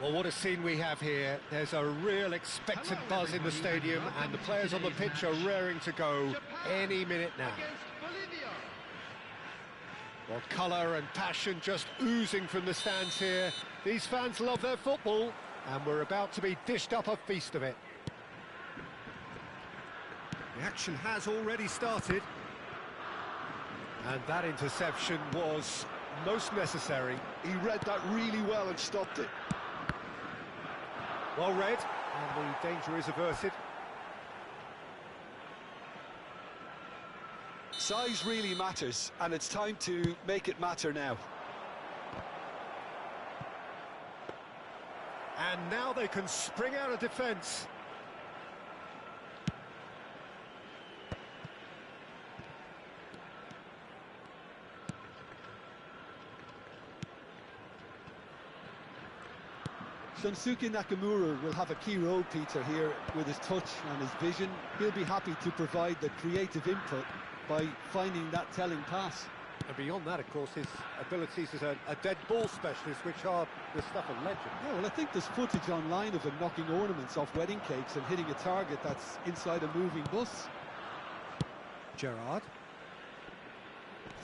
Well, what a scene we have here. There's a real expectant buzz in the stadium, and the players on the pitch are raring to go any minute now. Well, colour and passion just oozing from the stands here. These fans love their football, and we're about to be dished up a feast of it. The action has already started. And that interception was most necessary. He read that really well and stopped it. Well read, and the danger is averted. Size really matters, and it's time to make it matter now. And now they can spring out of defence. Shunsuke Nakamura will have a key role, Peter, here with his touch and his vision. He'll be happy to provide the creative input by finding that telling pass. And beyond that, of course, his abilities as a dead ball specialist, which are the stuff of legend. Yeah, well, I think there's footage online of him knocking ornaments off wedding cakes and hitting a target that's inside a moving bus. Gerrard.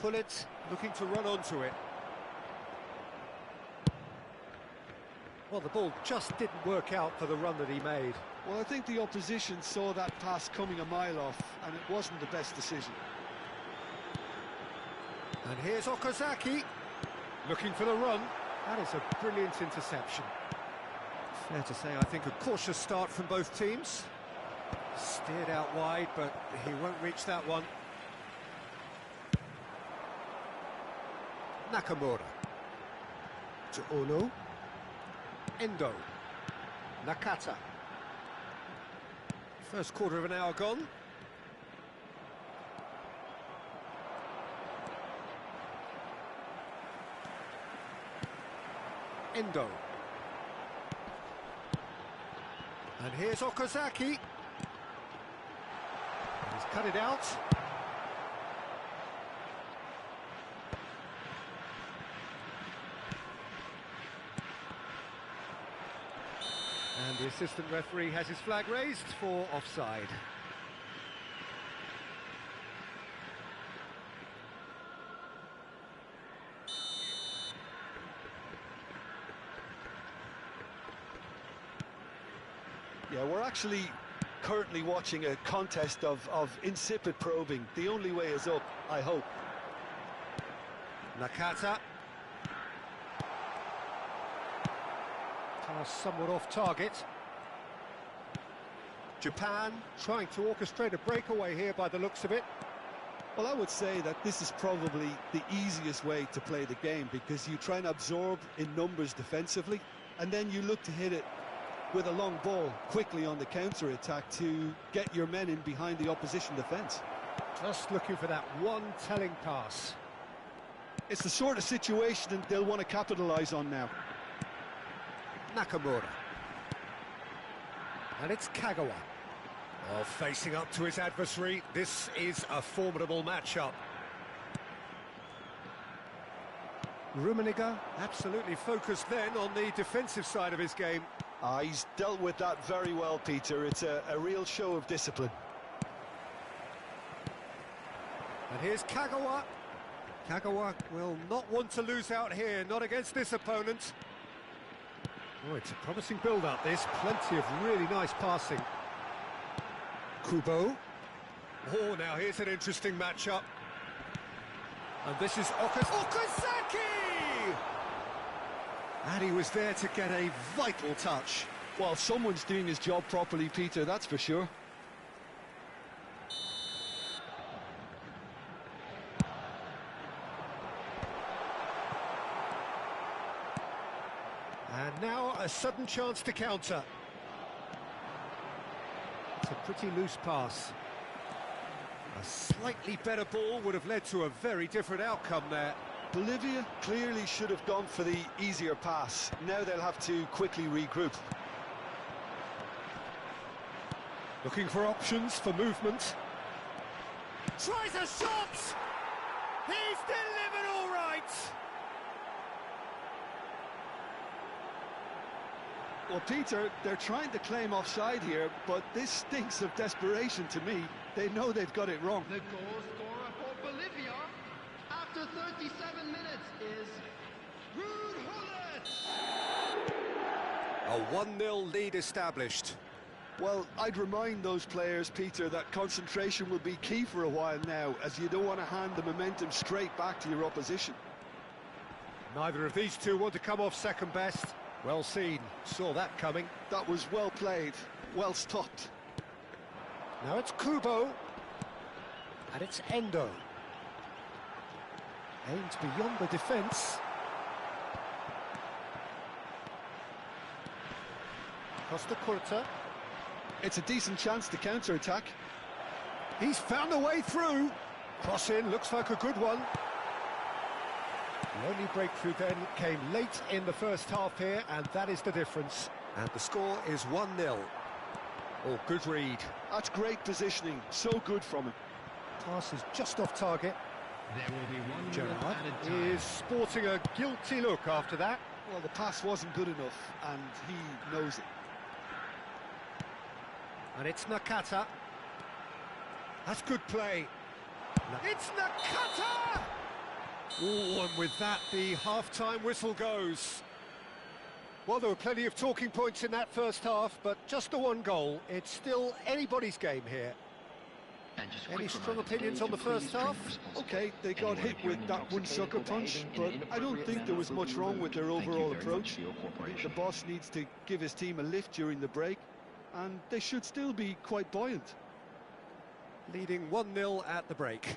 Pullet looking to run onto it. Well, the ball just didn't work out for the run that he made. Well, I think the opposition saw that pass coming a mile off, and it wasn't the best decision. And here's Okazaki, looking for the run. That is a brilliant interception. Fair to say, I think, a cautious start from both teams. Steered out wide, but he won't reach that one. Nakamura. To Ono. Endo. Nakata. First quarter of an hour gone. Endo. And here's Okazaki. He's cut it out. And the assistant referee has his flag raised for offside. Yeah, we're actually currently watching a contest of insipid probing. The only way is up, I hope. Nakata. Pass somewhat off target. Japan trying to orchestrate a breakaway here by the looks of it. Well, I would say that this is probably the easiest way to play the game, because you try and absorb in numbers defensively, and then you look to hit it with a long ball quickly on the counter-attack to get your men in behind the opposition defence. Just looking for that one telling pass. It's the sort of situation they'll want to capitalise on now. Nakamura. And it's Kagawa. Oh, facing up to his adversary. This is a formidable matchup. Rummenigge absolutely focused then on the defensive side of his game. He's dealt with that very well, Peter. It's a real show of discipline. And here's Kagawa. Kagawa will not want to lose out here, not against this opponent. Oh, it's a promising build-up, this. Plenty of really nice passing. Kubo. Oh, now here's an interesting matchup. And this is Okazaki! And he was there to get a vital touch. Well, someone's doing his job properly, Peter, that's for sure. And now a sudden chance to counter. It's a pretty loose pass. A slightly better ball would have led to a very different outcome there. Bolivia clearly should have gone for the easier pass. Now they'll have to quickly regroup. Looking for options for movement. Tries a shot! He's delivered all right! Well, Peter, they're trying to claim offside here, but this stinks of desperation to me. They know they've got it wrong. The goal scorer for Bolivia after 37 minutes is Ruud Gullit. A 1-0 lead established. Well, I'd remind those players, Peter, that concentration will be key for a while now, as you don't want to hand the momentum straight back to your opposition. Neither of these two want to come off second best. Well seen, saw that coming. That was well played, well stopped. Now it's Kubo, and it's Endo. Aimed beyond the defence. Costa Curta. It's a decent chance to counter-attack. He's found a way through. Cross in, looks like a good one. The only breakthrough then came late in the first half here, and that is the difference. And the score is 1-0. Oh, good read. That's great positioning, so good from him. Pass is just off target. There will be one Gerrard added time. is sporting a guilty look after that. Well, the pass wasn't good enough, and he knows it. And it's Nakata. That's good play. It's Nakata! Oh, and with that, the half-time whistle goes. Well, there were plenty of talking points in that first half, but just the one goal. It's still anybody's game here. Any strong opinions on the first half? Okay, they got hit with that one sucker punch, but I don't think there was much wrong with their overall approach. The boss needs to give his team a lift during the break, and they should still be quite buoyant. Leading 1-0 at the break.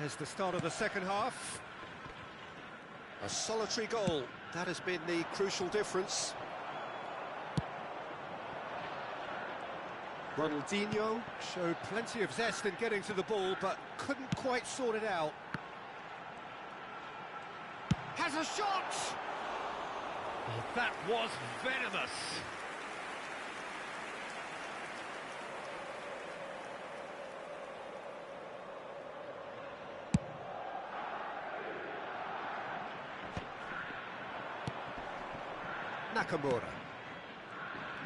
There's the start of the second half. A solitary goal. That has been the crucial difference. Ronaldinho showed plenty of zest in getting to the ball, but couldn't quite sort it out. Has a shot! Oh, that was venomous. Nakamura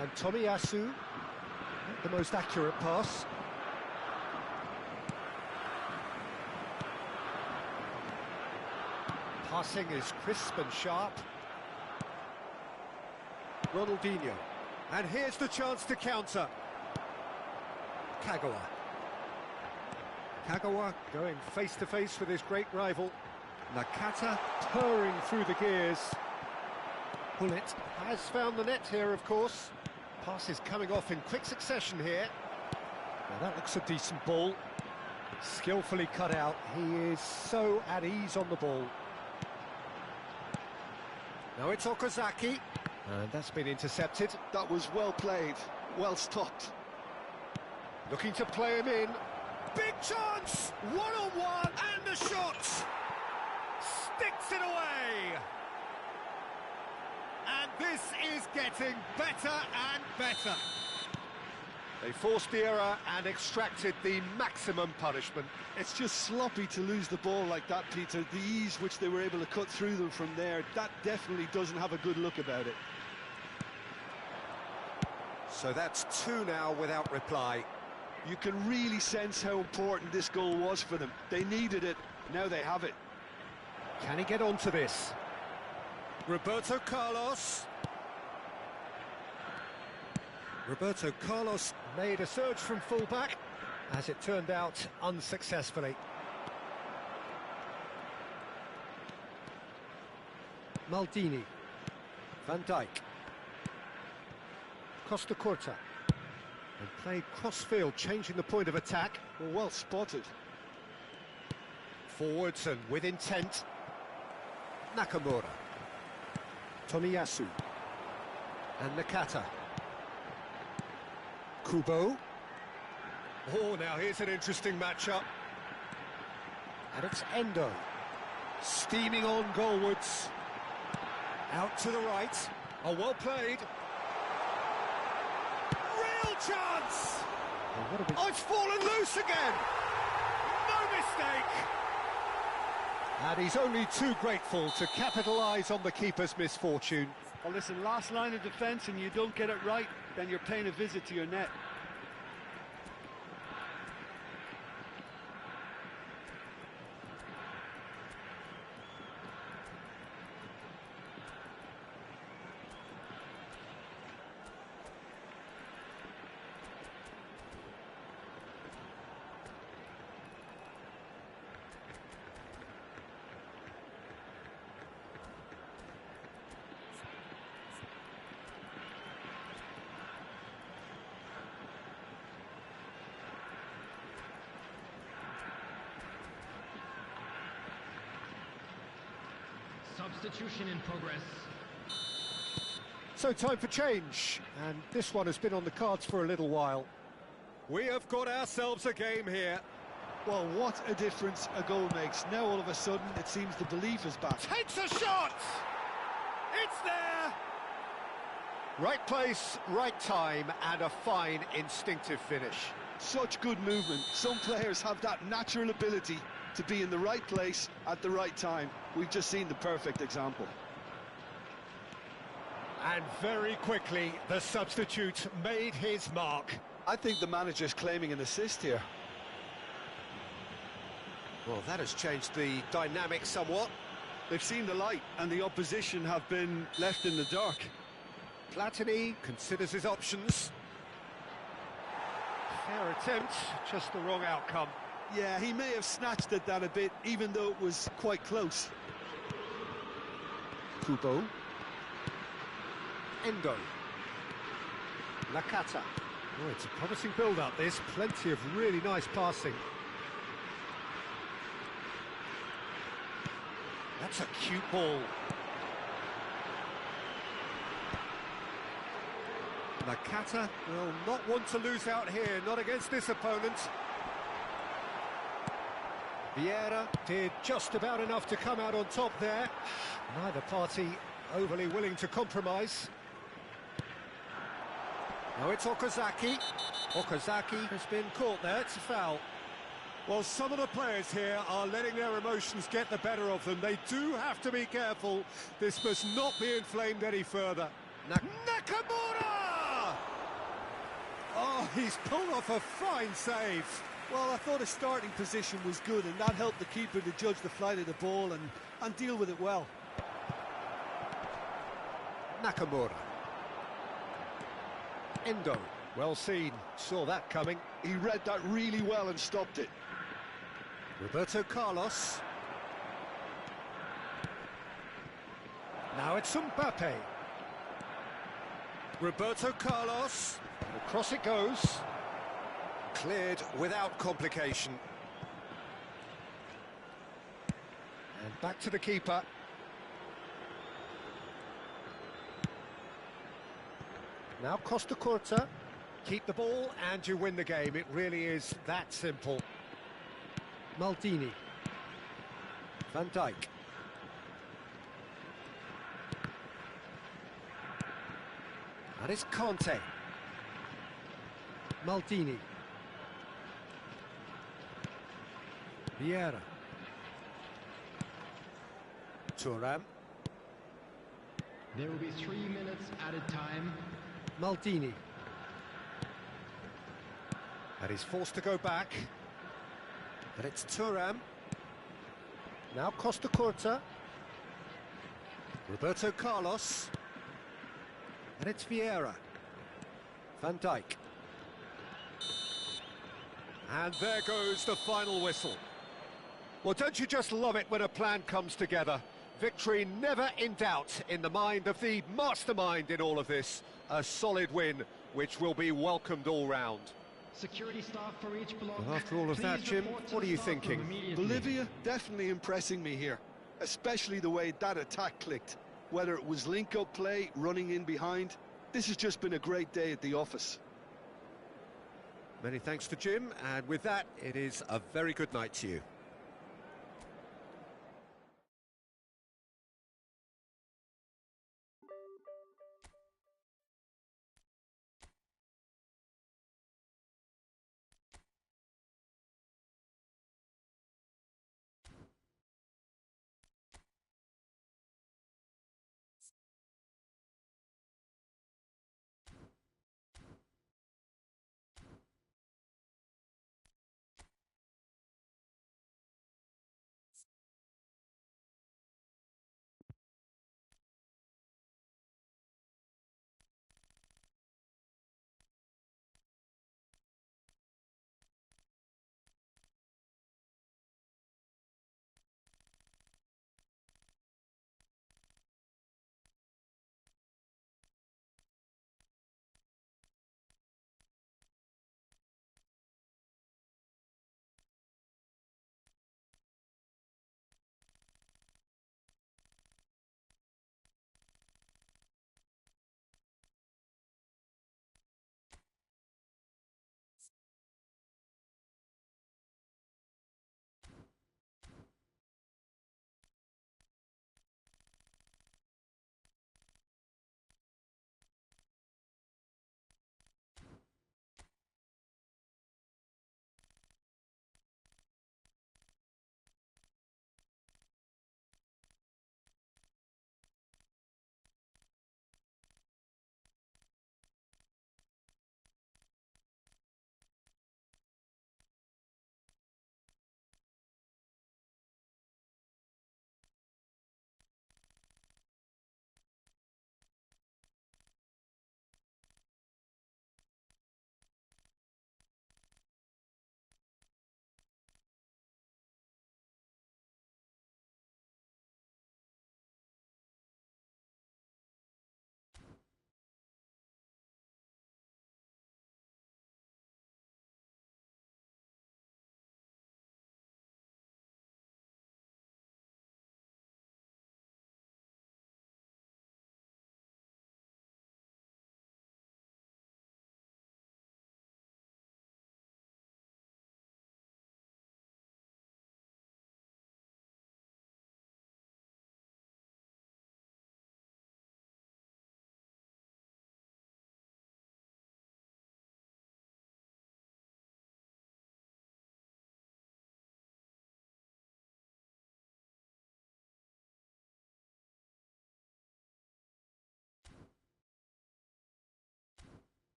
and Tomiyasu, not the most accurate pass. Passing is crisp and sharp. Ronaldinho, and here's the chance to counter. Kagawa going face to face with his great rival. Nakata purring through the gears. Gullit has found the net here, of course. Pass is coming off in quick succession here. Now that looks a decent ball. Skillfully cut out. He is so at ease on the ball. Now it's Okazaki. And that's been intercepted. That was well played, well stopped. Looking to play him in. Big chance! One-on-one, and the shot! Sticks it away! And this is getting better and better. They forced the error and extracted the maximum punishment. It's just sloppy to lose the ball like that, Peter. The ease which they were able to cut through them from there, that definitely doesn't have a good look about it. So that's two now without reply. You can really sense how important this goal was for them. They needed it, now they have it. Can he get onto this? Roberto Carlos. Roberto Carlos made a surge from full-back, as it turned out unsuccessfully. Maldini. Van Dijk. Costa Curta. And played cross-field, changing the point of attack. Well spotted. Forwards and with intent. Nakamura. Tomiyasu. And Nakata. Kubo. Oh, now here's an interesting matchup. And it's Endo. Steaming on goalwards. Out to the right. Oh, well played. Real chance! Oh, it's fallen loose again! No mistake! And he's only too grateful to capitalise on the keeper's misfortune. Well, listen, last line of defence and you don't get it right, then you're paying a visit to your net. Substitution in progress. So time for change, and this one has been on the cards for a little while. We have got ourselves a game here. Well, what a difference a goal makes. Now all of a sudden it seems the belief is back. Takes a shot! It's there! Right place, right time, and a fine instinctive finish. Such good movement. Some players have that natural ability to be in the right place at the right time. We've just seen the perfect example. And very quickly, the substitute made his mark. I think the manager's claiming an assist here. Well, that has changed the dynamic somewhat. They've seen the light, and the opposition have been left in the dark. Platini considers his options. Fair attempt, just the wrong outcome. Yeah, he may have snatched at that a bit, even though it was quite close. Kubo. Endo. Nakata. Oh, it's a promising build-up, this. Plenty of really nice passing. That's a cute ball. Nakata will not want to lose out here, not against this opponent. Vieira did just about enough to come out on top there. Neither party overly willing to compromise. Now it's Okazaki. Okazaki has been caught there, it's a foul. Well, some of the players here are letting their emotions get the better of them. They do have to be careful. This must not be inflamed any further. Nakamura! Oh, he's pulled off a fine save. Well, I thought his starting position was good, and that helped the keeper to judge the flight of the ball and deal with it well. Nakamura. Endo. Well seen. Saw that coming. He read that really well and stopped it. Roberto Carlos. Now it's Mbappe. Roberto Carlos. And across it goes. Cleared without complication. And back to the keeper. Now Costa Curta. Keep the ball and you win the game. It really is that simple. Maldini. Van Dijk. That is Conte. Maldini. Vieira. Thuram. There will be 3 minutes added time. Maldini. And he's forced to go back. And it's Thuram. Now Costa Curta. Roberto Carlos. And it's Vieira. Van Dijk. And there goes the final whistle. Well, don't you just love it when a plan comes together? Victory never in doubt in the mind of the mastermind in all of this. A solid win, which will be welcomed all round. Security staff for each block. Well, after all of that, Jim, what are you thinking? Bolivia definitely impressing me here, especially the way that attack clicked. Whether it was link-up play, running in behind, this has just been a great day at the office. Many thanks to Jim, and with that, it is a very good night to you.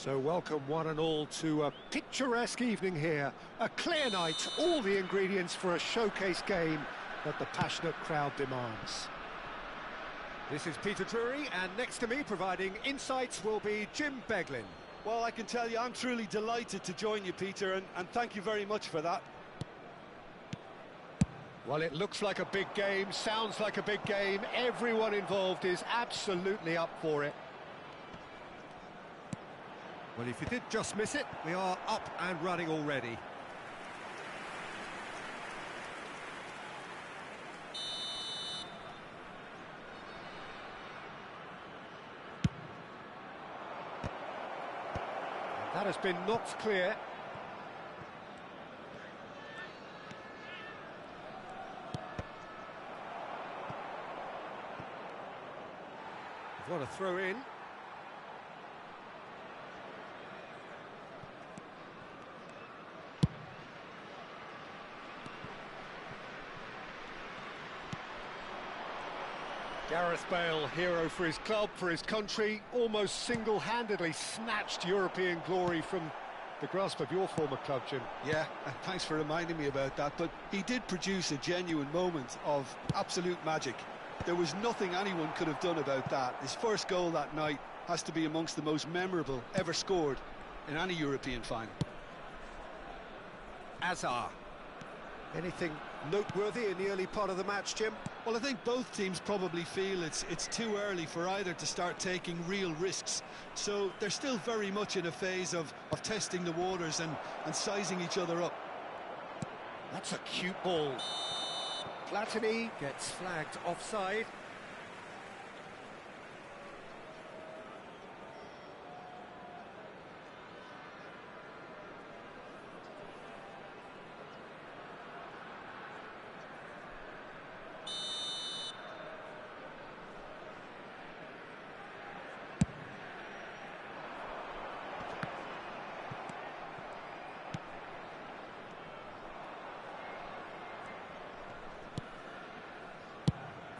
So welcome one and all to a picturesque evening here. A clear night, all the ingredients for a showcase game that the passionate crowd demands. This is Peter Drury, and next to me providing insights will be Jim Beglin. Well, I can tell you I'm truly delighted to join you, Peter, and thank you very much for that. Well, it looks like a big game, sounds like a big game. Everyone involved is absolutely up for it. Well, if you did just miss it, we are up and running already. That has been knocked clear. What a throw in. Gareth Bale, hero for his club, for his country, almost single-handedly snatched European glory from the grasp of your former club, Jim. Yeah, thanks for reminding me about that, but he did produce a genuine moment of absolute magic. There was nothing anyone could have done about that. His first goal that night has to be amongst the most memorable ever scored in any European final. Azar. Anything noteworthy in the early part of the match, Jim? Well, I think both teams probably feel it's too early for either to start taking real risks. So they're still very much in a phase of testing the waters and sizing each other up. That's a cute ball. Platini gets flagged offside.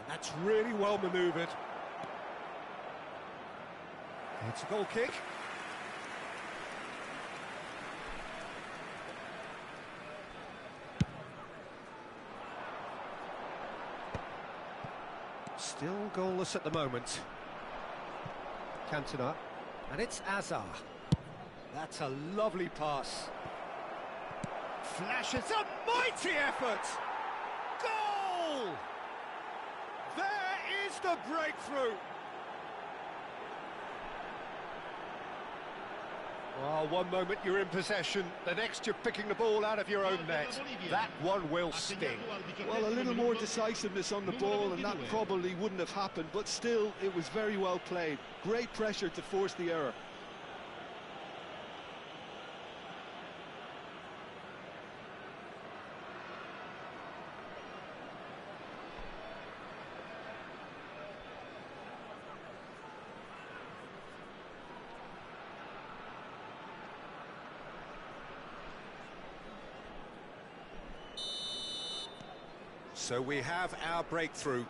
That's really well manoeuvred. It's a goal kick. Still goalless at the moment. Cantona. And it's Azar. That's a lovely pass. Flashes a mighty effort! Goal! There is the breakthrough! Well, one moment you're in possession, the next you're picking the ball out of your own net. That one will sting. Well, a little more decisiveness on the ball and that probably wouldn't have happened, but still, it was very well played. Great pressure to force the error. So we have our breakthrough.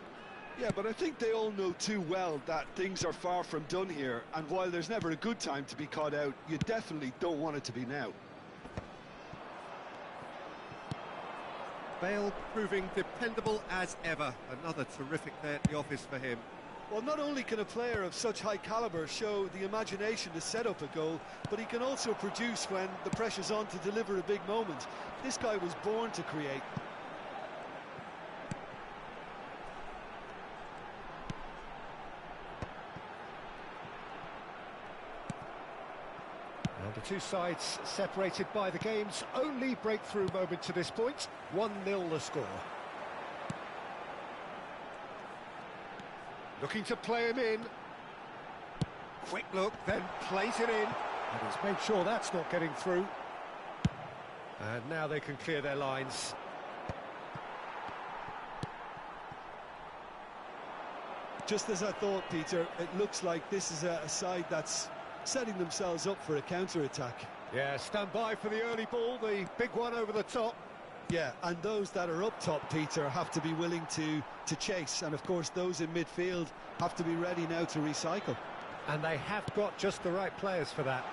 Yeah, but I think they all know too well that things are far from done here, and while there's never a good time to be caught out, you definitely don't want it to be now. Bale proving dependable as ever. Another terrific day at the office for him. Well, not only can a player of such high calibre show the imagination to set up a goal, but he can also produce when the pressure's on to deliver a big moment. This guy was born to create. And the two sides separated by the game's only breakthrough moment to this point. 1-0 the score. Looking to play him in. Quick look, then plays it in. And he's made sure that's not getting through. And now they can clear their lines. Just as I thought, Peter, it looks like this is a side that's setting themselves up for a counter-attack. Yeah, stand by for the early ball, the big one over the top. Yeah, and those that are up top, Peter, have to be willing to chase. And, of course, those in midfield have to be ready now to recycle. And they have got just the right players for that.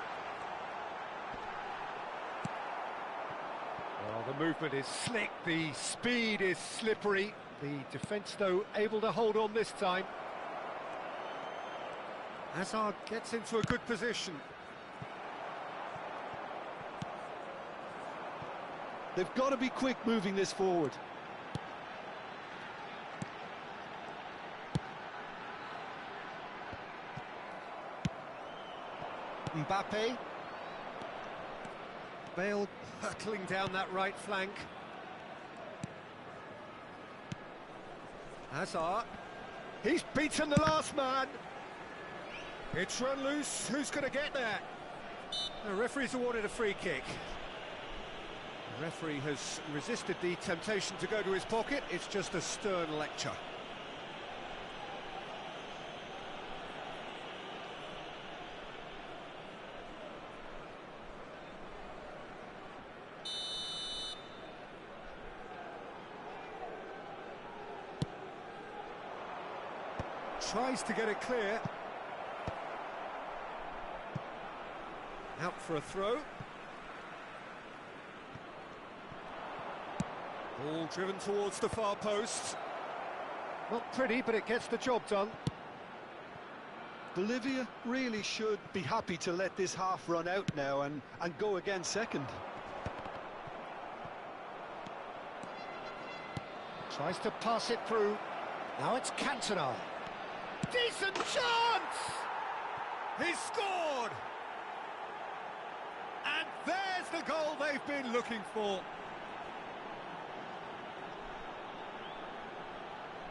The movement is slick, the speed is slippery. The defence, though, able to hold on this time. Hazard gets into a good position. They've got to be quick moving this forward. Mbappe. Bale hurtling down that right flank. Hazard. He's beaten the last man. It's run loose. Who's going to get there? The referee's awarded a free kick. The referee has resisted the temptation to go to his pocket. It's just a stern lecture. Tries to get it clear. Out for a throw. Ball driven towards the far post. Not pretty, but it gets the job done. Bolivia really should be happy to let this half run out now and go again second. Tries to pass it through. Now it's Cantona. Decent chance! He's scored! And there's the goal they've been looking for.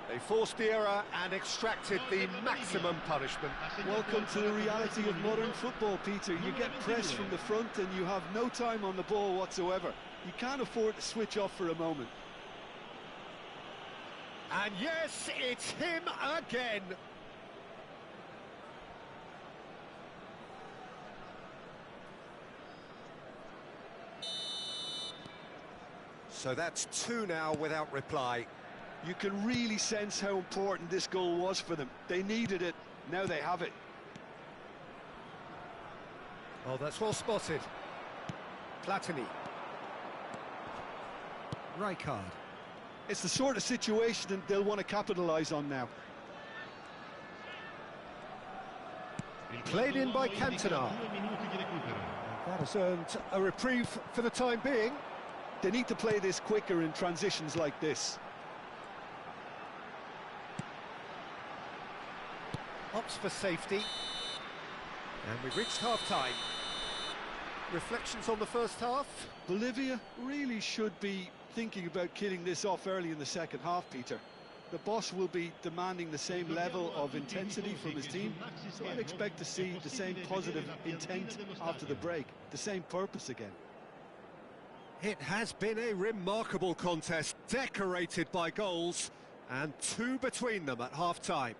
They forced the error and extracted the maximum punishment. Welcome to the reality of modern football, Peter. You get pressed from the front and you have no time on the ball whatsoever. You can't afford to switch off for a moment. And yes, it's him again. So that's 2 now without reply. You can really sense how important this goal was for them. They needed it, now they have it. Oh, that's well spotted. Platini. Rijkaard. It's the sort of situation that they'll want to capitalise on now. Played in by Cantona. That has earned a reprieve for the time being. They need to play this quicker in transitions like this. Opts for safety. And we've reached half-time. Reflections on the first half? Bolivia really should be thinking about killing this off early in the second half, Peter. The boss will be demanding the same level of intensity from his team, so I'd expect to see the same positive intent after the break, the same purpose again. It has been a remarkable contest, decorated by goals, and 2 between them at half-time.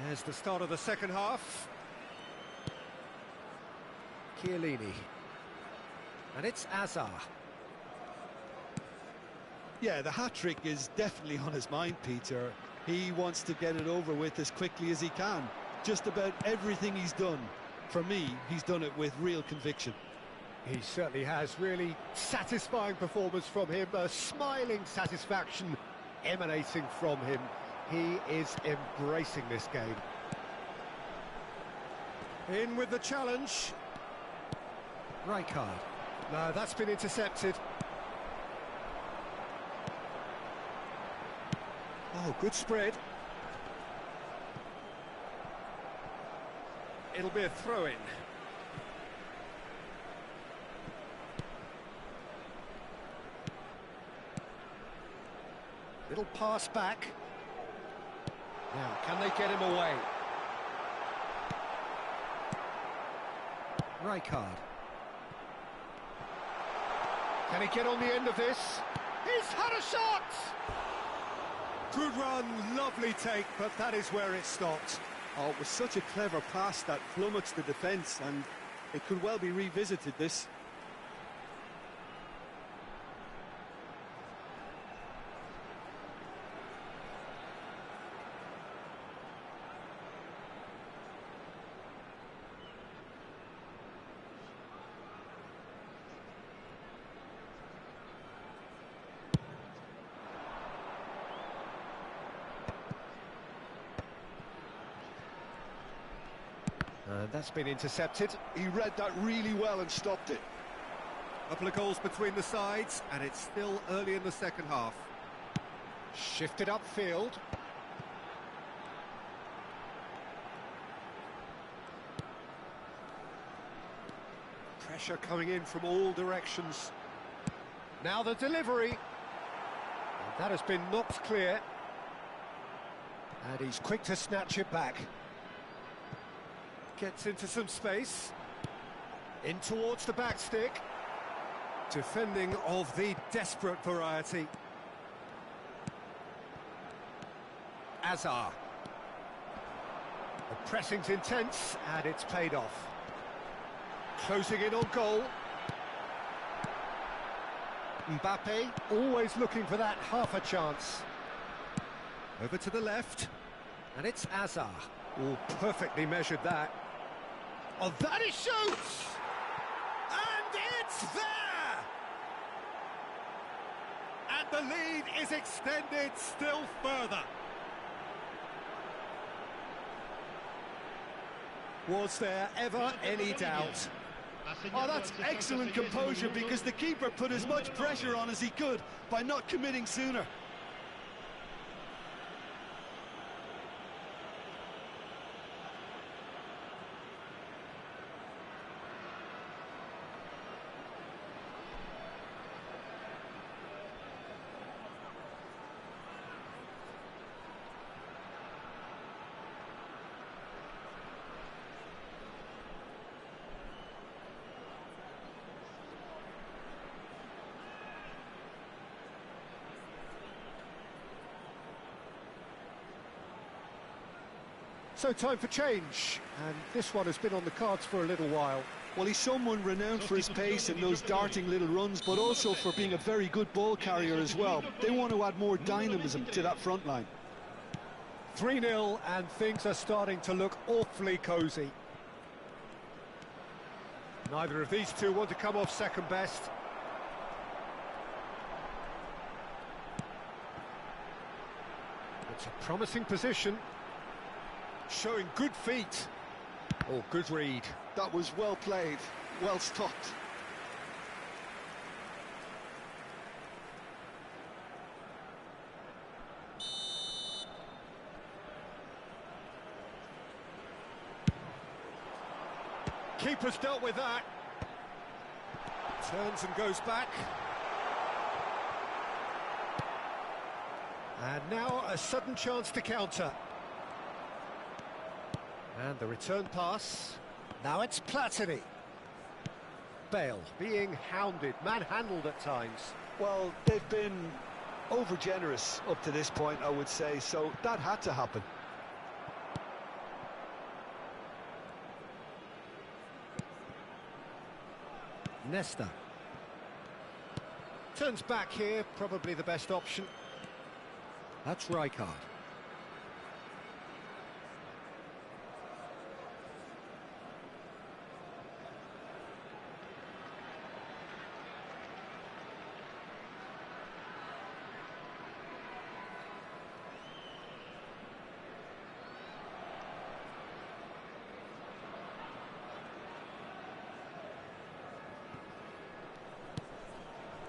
There's the start of the second half. Chiellini. And it's Hazard. Yeah, the hat-trick is definitely on his mind, Peter. He wants to get it over with as quickly as he can. Just about everything he's done, for me, he's done it with real conviction. He certainly has. Really satisfying performance from him. A smiling satisfaction emanating from him. He is embracing this game. In with the challenge. Rijkaard. No, that's been intercepted. Oh, good spread. It'll be a throw-in. Little pass back. Now, can they get him away? Rijkaard. Can he get on the end of this? He's had a shot! Good run, lovely take, but that is where it stopped. Oh, it was such a clever pass that flummoxed the defence, and it could well be revisited, this. That's been intercepted. He read that really well and stopped it. Couple of goals between the sides, and it's still early in the second half. Shifted upfield. Pressure coming in from all directions. Now the delivery. And that has been knocked clear. And he's quick to snatch it back. Gets into some space. In towards the back stick. Defending of the desperate variety. Azar. The pressing's intense, and it's paid off. Closing in on goal. Mbappe, always looking for that half a chance. Over to the left, and it's Azar. Oh, perfectly measured that. Oh, that he shoots! And it's there! And the lead is extended still further. Was there ever any doubt? Oh, that's excellent composure, because the keeper put as much pressure on as he could by not committing sooner. So time for change, and this one has been on the cards for a little while. Well, he's someone renowned for his pace and those darting little runs, but also for being a very good ball carrier as well. They want to add more dynamism to that front line. 3-0, and things are starting to look awfully cosy. Neither of these two want to come off second best. It's a promising position. Showing good feet. Oh, good read. That was well played, well stopped. Keeper's dealt with that. Turns and goes back. And now a sudden chance to counter. And the return pass. Now it's Platini. Bale being hounded, manhandled at times. Well, they've been over-generous up to this point, I would say, so that had to happen. Nesta. Turns back here, probably the best option. That's Rijkaard.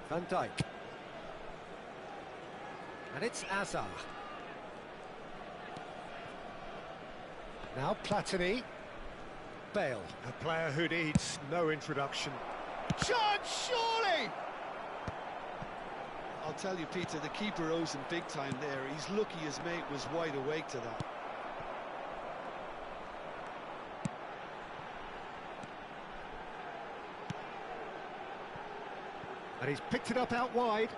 Van Dijk. And it's Azar. Now Platini. Bale, a player who needs no introduction. Chance, surely! I'll tell you, Peter, the keeper owes him big time there. He's lucky his mate was wide awake to that. And he's picked it up out wide.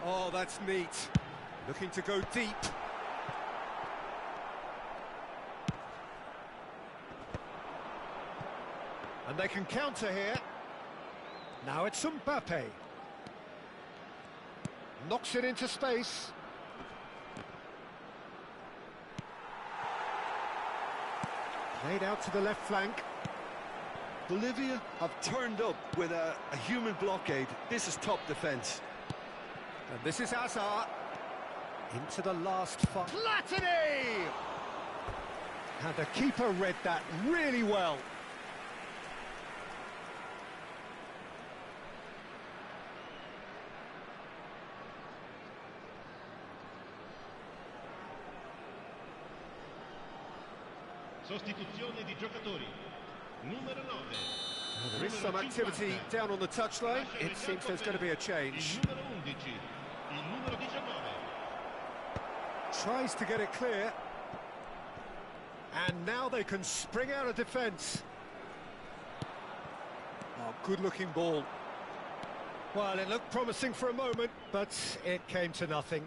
Oh, that's neat. Looking to go deep. And they can counter here. Now it's Mbappe. Knocks it into space. Played out to the left flank. Bolivia have turned up with a human blockade. This is top defence. And this is Azar. Into the last five. Platini! And the keeper read that really well. Sostituzione di giocatori. Numero 9. Well, there is some activity down on the touchline. It seems there's going to be a change. Il numero 11. Il numero 19. Tries to get it clear. And now they can spring out of defence. Oh, good-looking ball. Well, it looked promising for a moment, but it came to nothing.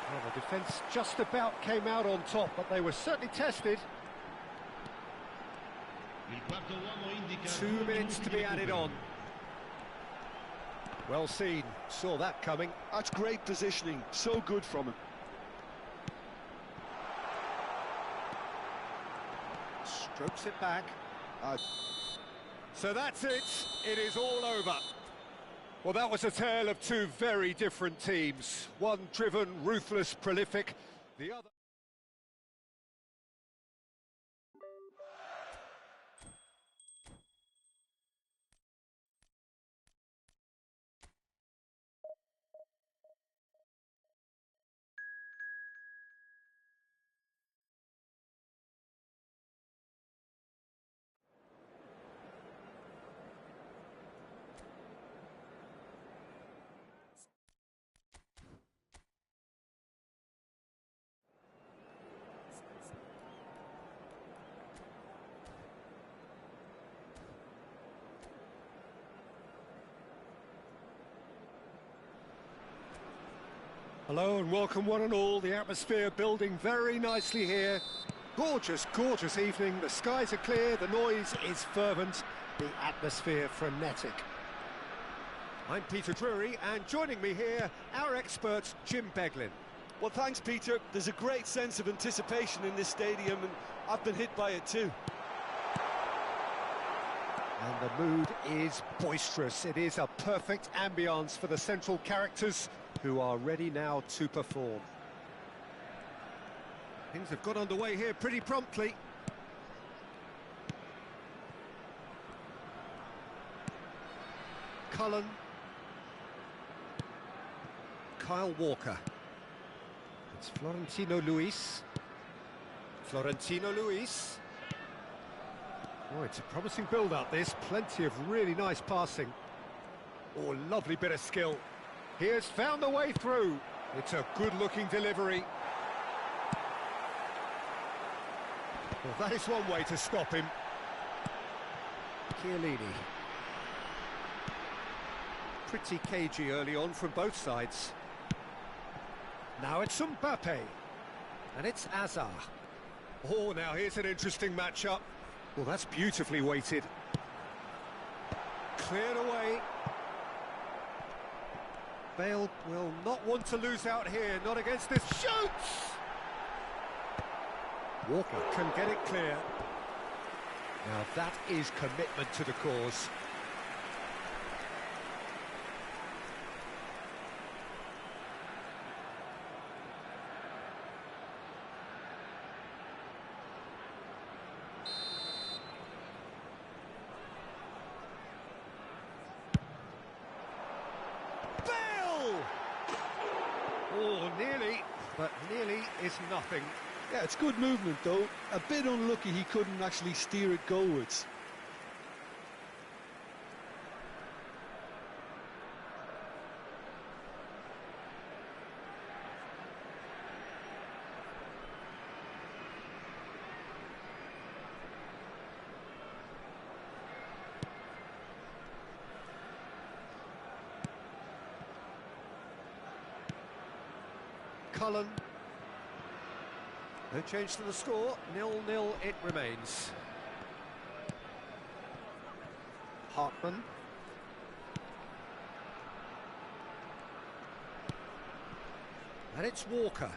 Well, the defence just about came out on top, but they were certainly tested. 2 minutes to be added on. Well seen, saw that coming. That's great positioning, so good from him. Strokes it back. So that's it, it is all over. Well, that was a tale of two very different teams. One driven, ruthless, prolific, the other... Hello and welcome one and all. The atmosphere building very nicely here. Gorgeous, gorgeous evening. The skies are clear, the noise is fervent, the atmosphere frenetic. I'm Peter Drury, and joining me here, our expert, Jim Beglin. Well, thanks, Peter. There's a great sense of anticipation in this stadium, and I've been hit by it too. And the mood is boisterous. It is a perfect ambience for the central characters, who are ready now to perform. Things have got underway here pretty promptly. Cullen. Kyle Walker. It's Florentino Luis. Florentino Luis. Oh, it's a promising build-up, this. Plenty of really nice passing. Oh, lovely bit of skill. He has found a way through. It's a good-looking delivery. Well, that is one way to stop him. Chiellini. Pretty cagey early on from both sides. Now it's Mbappe. And it's Azar. Oh, now here's an interesting matchup. Well, that's beautifully weighted. Cleared away. Bale will not want to lose out here, not against this. Shoots! Walker can get it clear. Now that is commitment to the cause. but nearly is nothing. Yeah, it's good movement though. A bit unlucky he couldn't actually steer it goalwards. Cullen. No change to the score, 0-0 it remains. Hartman. And it's Walker.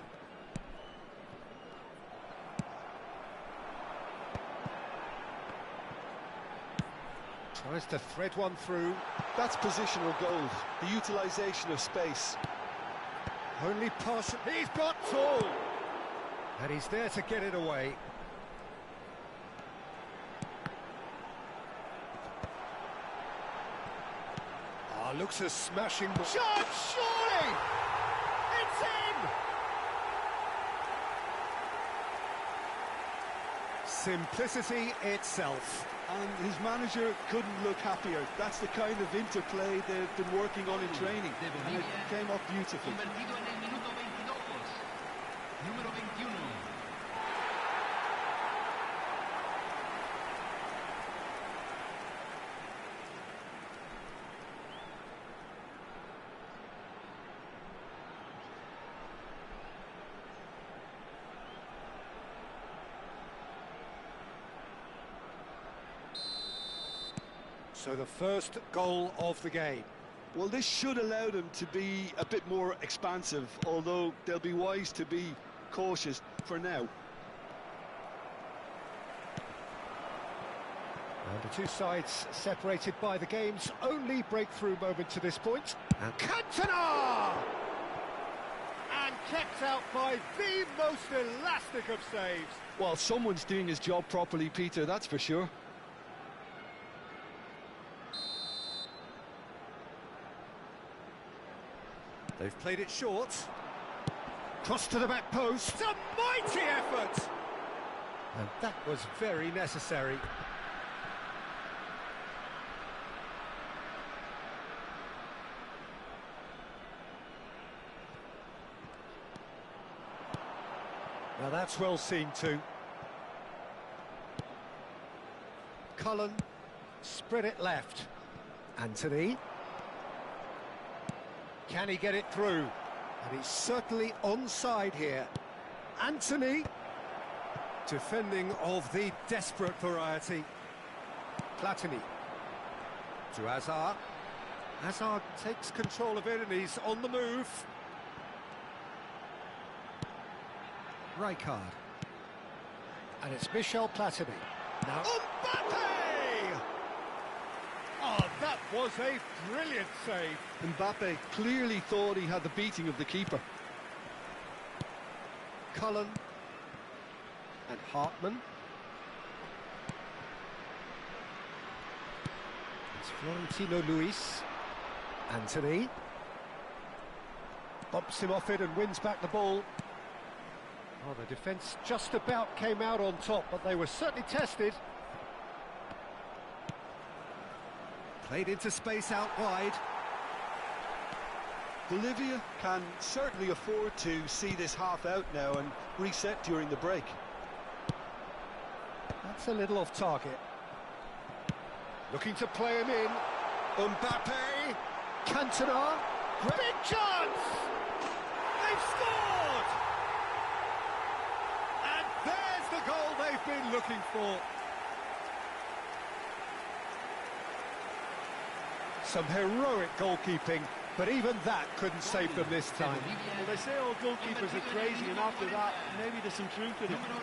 Tries to thread one through. That's positional goal, the utilisation of space. Only partial. He's got two! And he's there to get it away. Ah, looks a smashing shot, surely! It's in! Simplicity itself. And his manager couldn't look happier. That's the kind of interplay they've been working on in training. And it came off beautifully. Convertido en el minuto 22. Número 21. So the first goal of the game. Well, this should allow them to be a bit more expansive, although they'll be wise to be cautious for now. And the two sides separated by the game's only breakthrough moment to this point. And Cantona! And kept out by the most elastic of saves. Well, someone's doing his job properly, Peter, that's for sure. They've played it short. Cross to the back post. A mighty effort! And that was very necessary. Now that's well seen too. Cullen spread it left. Anthony. Can he get it through? And he's certainly onside here. Anthony. Defending of the desperate variety. Platini. To Hazard. Hazard takes control of it and he's on the move. Rijkaard. And it's Michel Platini. Now Mbappe! Oh, that was a brilliant save. Mbappe clearly thought he had the beating of the keeper. Cullen. And Hartman. It's Florentino Luis. Anthony. Bumps him off it and wins back the ball. Oh, the defence just about came out on top, but they were certainly tested. Played into space out wide. Bolivia can certainly afford to see this half out now and reset during the break. That's a little off target. Looking to play him in. Mbappe. Cantona. Big chance! They've scored! And there's the goal they've been looking for. Some heroic goalkeeping, but even that couldn't save them this time. Well, they say all goalkeepers are crazy, and after that, maybe there's some truth in it. Número 9.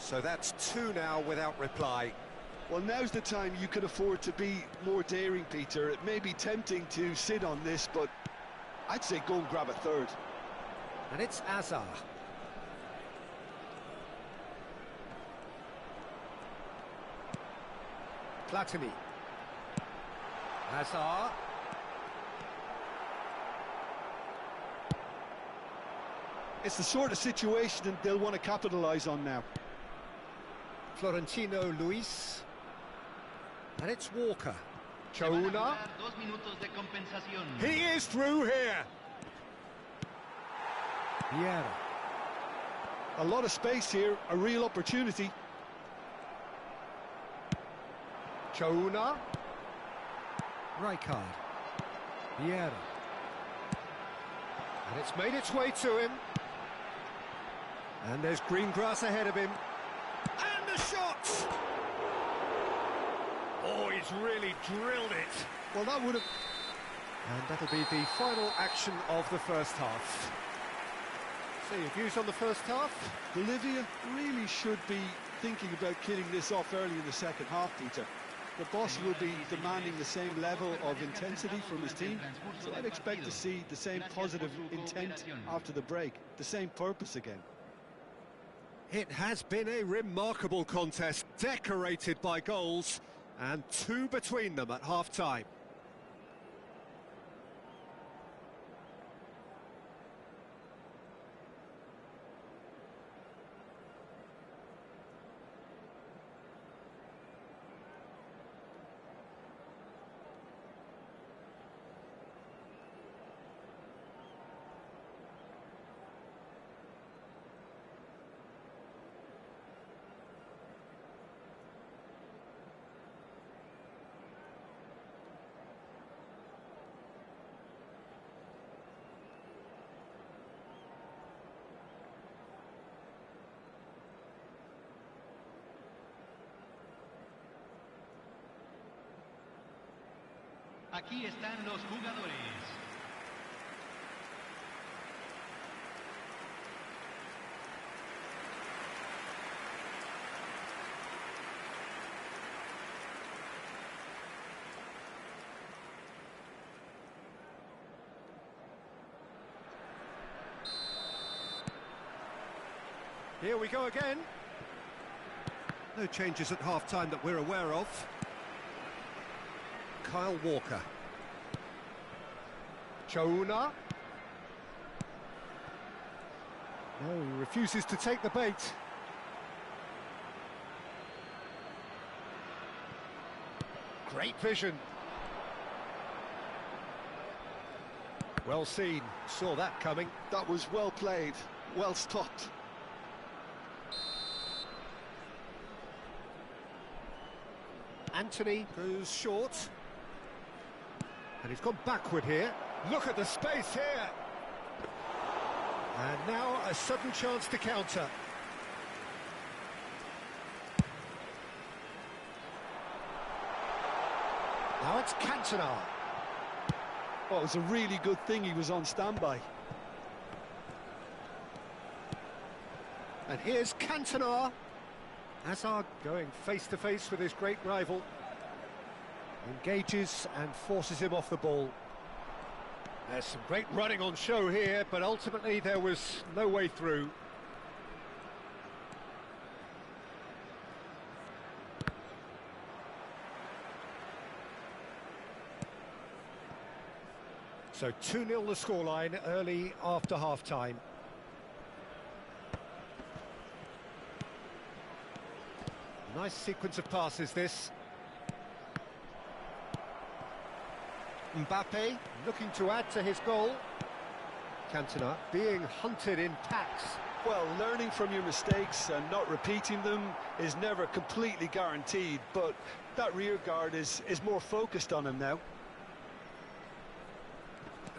So that's two now without reply. Well, now's the time you can afford to be more daring, Peter. It may be tempting to sit on this, but I'd say go and grab a third. And it's Azar. Platini. Azar. It's the sort of situation that they'll want to capitalise on now. Florentino Luis. And it's Walker. Chouna. He is through here. Vieira. A lot of space here, a real opportunity. Chouna. Rijkaard. Vieira. And it's made its way to him. And there's green grass ahead of him. And the shot! Oh, he's really drilled it. Well, that would have... And that'll be the final action of the first half. So your views on the first half? Bolivia really should be thinking about killing this off early in the second half, Peter. The boss will be demanding the same level of intensity from his team, so I'd expect to see the same positive intent after the break, the same purpose again. It has been a remarkable contest, decorated by goals, and two between them at half-time. Aquí están los jugadores. Here we go again. No changes at half-time that we're aware of. Kyle Walker. Chouna. No, he refuses to take the bait. Great vision. Well seen, saw that coming. That was well played, well stopped. Anthony goes short. And he's gone backward here. Look at the space here. And now a sudden chance to counter. Now it's Cantona. Well, it was a really good thing he was on standby. And here's Cantona. Hazard going face-to-face with his great rival. Engages and forces him off the ball. There's some great running on show here, but ultimately there was no way through. So 2-0 the scoreline early after half-time. Nice sequence of passes, this. Mbappe looking to add to his goal. Cantona being hunted in packs. Well, learning from your mistakes and not repeating them is never completely guaranteed, but that rear guard is more focused on him now.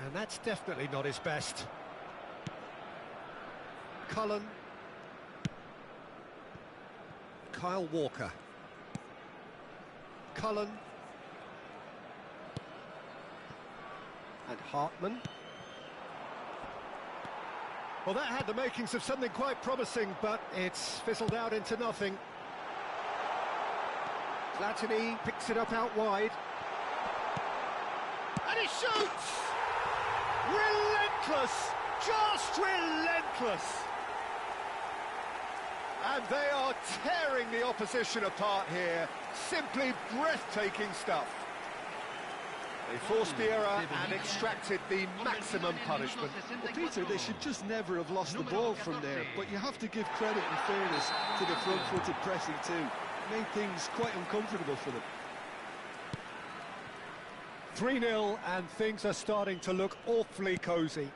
And that's definitely not his best. Cullen. Kyle Walker. Cullen. And Hartman. Well, that had the makings of something quite promising, but it's fizzled out into nothing. Platini picks it up out wide. And he shoots! Relentless! Just relentless! And they are tearing the opposition apart here. Simply breathtaking stuff. They forced the error and extracted the maximum punishment. Well, Peter, they should just never have lost the ball from there, but you have to give credit and fairness to the front-footed pressing too. Made things quite uncomfortable for them. 3-0 and things are starting to look awfully cosy.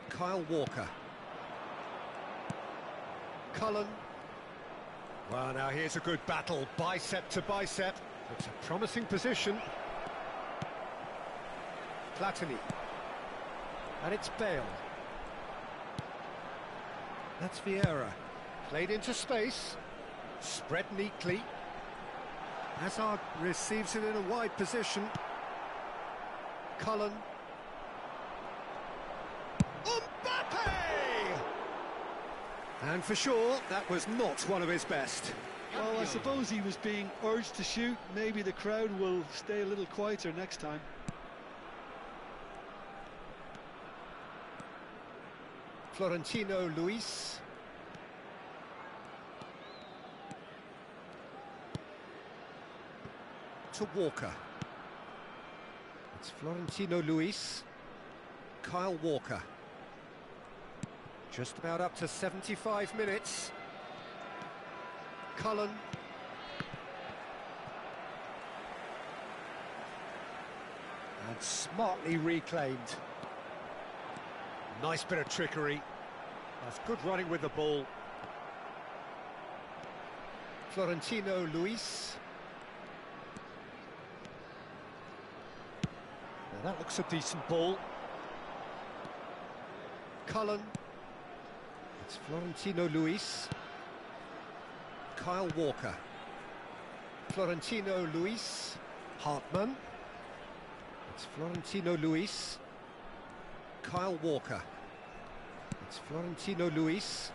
Kyle Walker. Cullen. Well, now here's a good battle, bicep to bicep. It's a promising position. Platini. And it's Bale. That's Vieira. Played into space. Spread neatly. Hazard receives it in a wide position. Cullen. Mbappe! And for sure, that was not one of his best. Well, I suppose he was being urged to shoot. Maybe the crowd will stay a little quieter next time. Florentino Luis. To Walker. It's Florentino Luis. Kyle Walker. Just about up to 75 minutes. Cullen. And smartly reclaimed. Nice bit of trickery. That's good running with the ball. Florentino Luis. Now that looks a decent ball. Cullen. It's Florentino Luis. Kyle Walker. Florentino Luis. Hartman. It's Florentino Luis. Kyle Walker. It's Florentino Luis.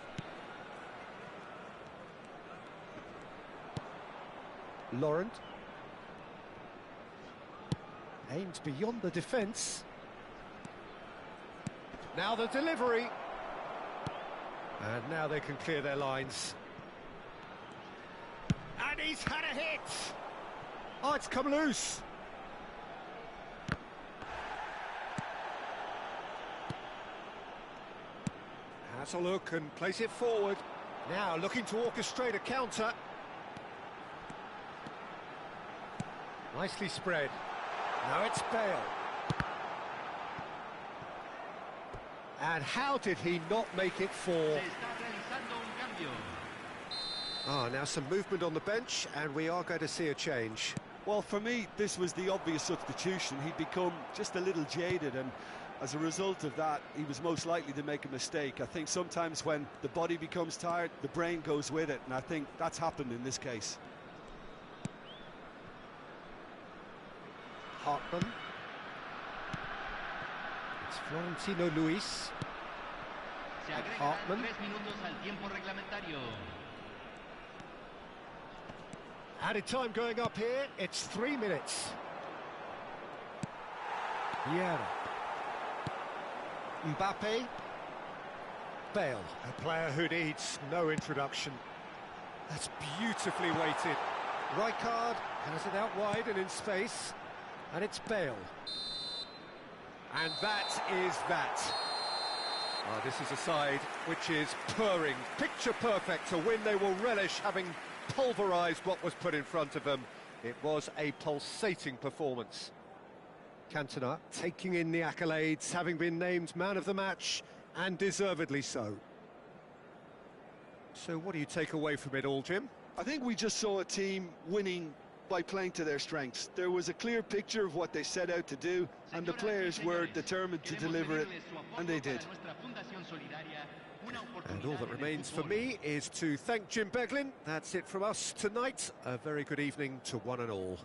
Laurent. Aimed beyond the defence. Now the delivery. And now they can clear their lines. And he's had a hit! Oh, it's come loose. Has a look and place it forward. Now looking to orchestrate a counter. Nicely spread. Now it's Bale. And how did he not make it four? Ah, now some movement on the bench, and we are going to see a change. Well, for me, this was the obvious substitution. He'd become just a little jaded, and as a result of that, he was most likely to make a mistake. I think sometimes when the body becomes tired, the brain goes with it, and I think that's happened in this case. Hartman. It's Florentino Luis. And Hartman. Added time going up here, it's 3 minutes. Vieira. Mbappe. Bale, a player who needs no introduction. That's beautifully weighted. Rijkaard has it out wide and in space. And it's Bale. And that is that. Oh, this is a side which is purring, picture perfect to win. They will relish having pulverised what was put in front of them. It was a pulsating performance. Cantona taking in the accolades, having been named man of the match, and deservedly so. So what do you take away from it all, Jim? I think we just saw a team winning by playing to their strengths. There was a clear picture of what they set out to do, and the players were determined to deliver it, and they did. And all that remains for me is to thank Jim Beglin. That's it from us tonight. A very good evening to one and all.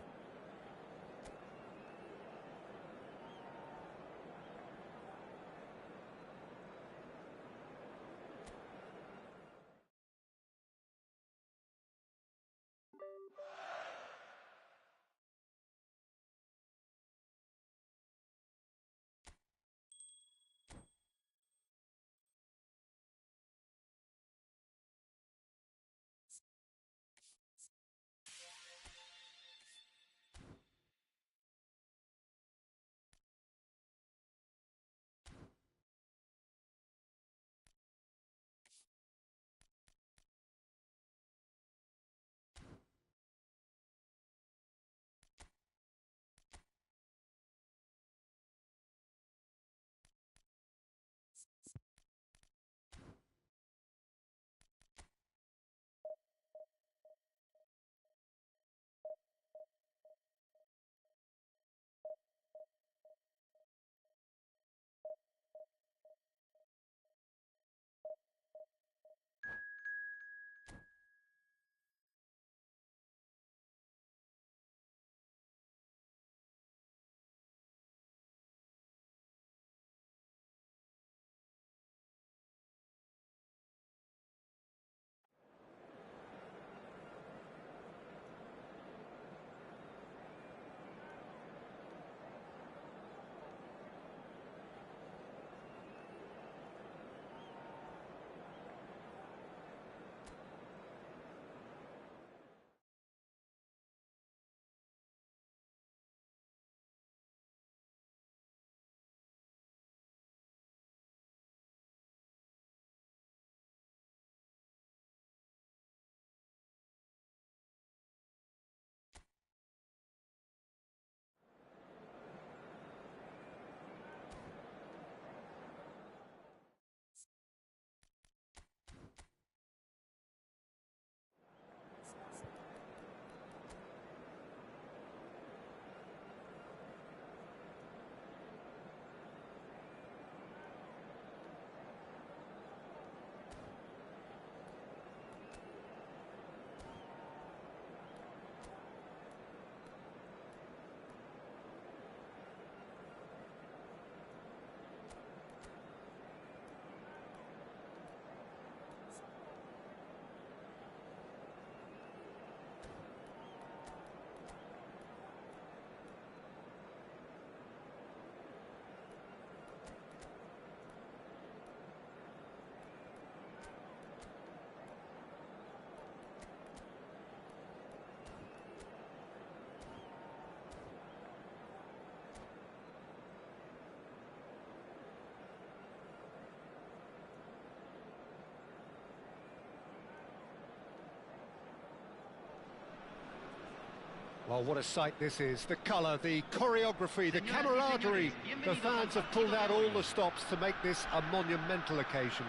Well, what a sight this is. The colour, the choreography, the camaraderie. The fans have pulled out all the stops to make this a monumental occasion.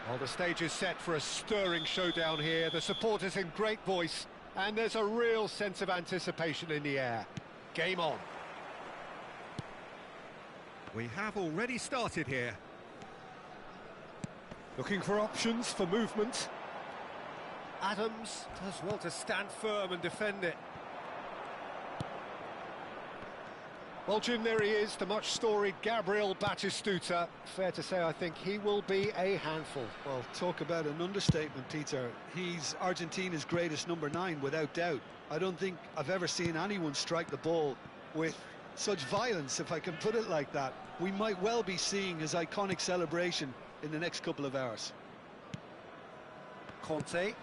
Well, the stage is set for a stirring showdown here. The supporters in great voice, and there's a real sense of anticipation in the air. Game on. We have already started here. Looking for options for movement. Adams does well to stand firm and defend it. Well, Jim, there he is, the much-storied Gabriel Batistuta. Fair to say, I think he will be a handful. Well, talk about an understatement, Peter. He's Argentina's greatest number 9, without doubt. I don't think I've ever seen anyone strike the ball with such violence, if I can put it like that. We might well be seeing his iconic celebration in the next couple of hours. Conte.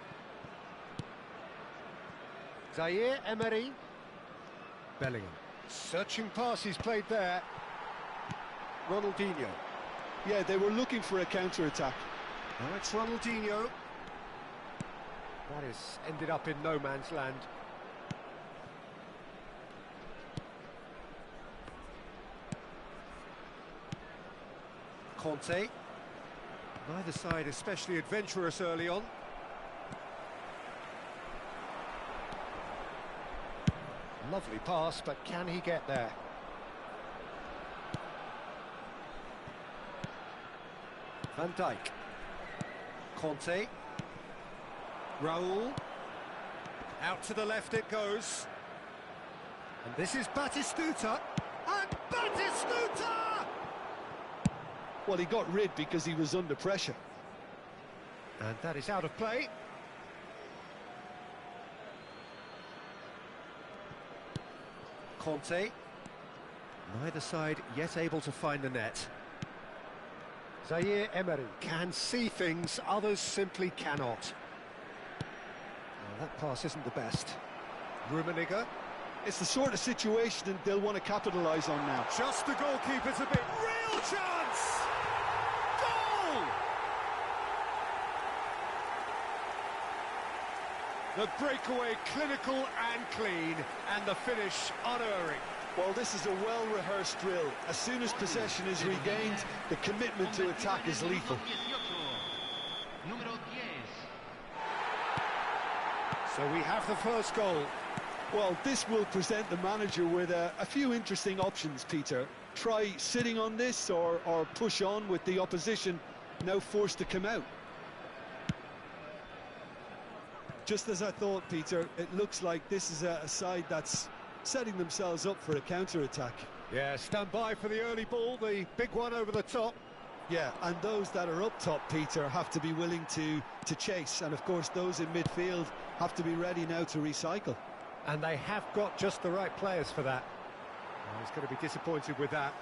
Zaire Emery. Bellingham. Searching pass he's played there. Ronaldinho. Yeah, they were looking for a counter-attack. Now it's Ronaldinho. That has ended up in no man's land. Conte. Neither side especially adventurous early on. Lovely pass, but can he get there? Van Dijk. Conte. Raul. Out to the left it goes. And this is Batistuta. And Batistuta! Well, he got rid because he was under pressure. And that is out of play. Conte. Neither side yet able to find the net. Zaire Emery can see things, others simply cannot. Well, that pass isn't the best. Rummenigge. It's the sort of situation that they'll want to capitalise on now. Just the goalkeeper's a bit. Real chance! Goal! The breakaway clinical and clean, and the finish unerring. Well, this is a well-rehearsed drill. As soon as possession is regained, the commitment to attack is lethal. So we have the first goal. Well, this will present the manager with a few interesting options, Peter. Try sitting on this or push on with the opposition now forced to come out. Just as I thought, Peter, it looks like this is a side that's setting themselves up for a counter-attack. Yeah, stand by for the early ball, the big one over the top. Yeah, and those that are up top, Peter, have to be willing to chase. And, of course, those in midfield have to be ready now to recycle. And they have got just the right players for that. Oh, he's going to be disappointed with that.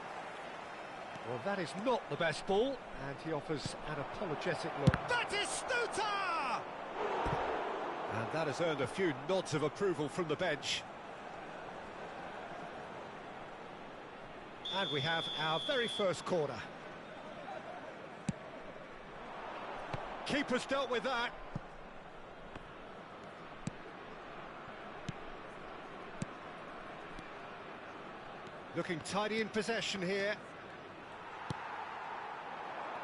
Well, that is not the best ball, and he offers an apologetic look. Batistuta! And that has earned a few nods of approval from the bench. And we have our very first corner. Keeper's dealt with that. Looking tidy in possession here.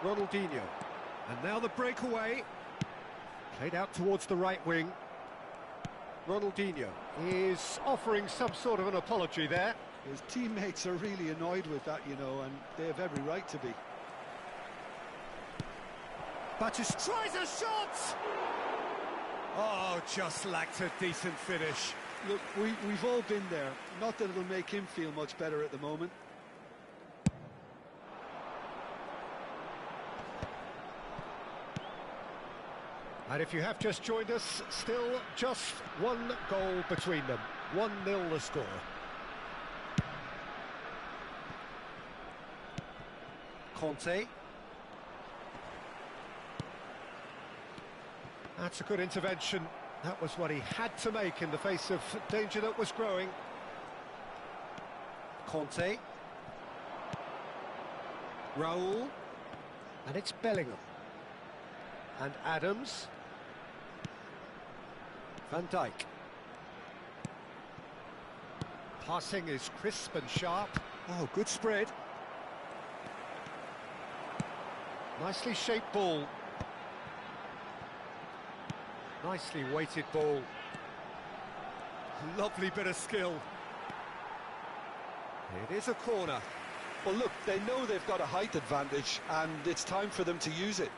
Ronaldinho. And now the breakaway. Played out towards the right wing. Ronaldinho is offering some sort of an apology there. His teammates are really annoyed with that, you know, and they have every right to be. Batista tries a shot! Oh, just lacked a decent finish. Look, we've all been there. Not that it'll make him feel much better at the moment. And if you have just joined us, still just one goal between them. 1-0 the score. Conte. That's a good intervention. That was what he had to make in the face of danger that was growing. Conte. Raul. And it's Bellingham. And Adams. Van Dijk. Passing is crisp and sharp. Oh, good spread. Nicely shaped ball. Nicely weighted ball. Lovely bit of skill. It is a corner. Well, look, they know they've got a height advantage, and it's time for them to use it.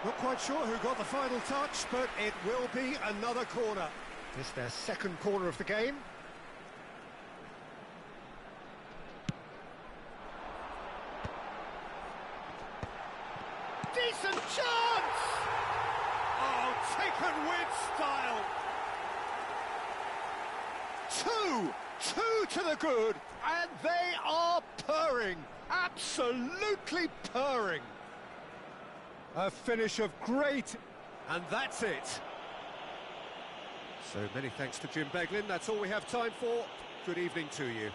Not quite sure who got the final touch, but it will be another corner. This their second corner of the game. Decent chance! Oh, taken with style. Two to the good, and they are purring, absolutely purring. A finish of great, and that's it. So many thanks to Jim Beglin. That's all we have time for. Good evening to you.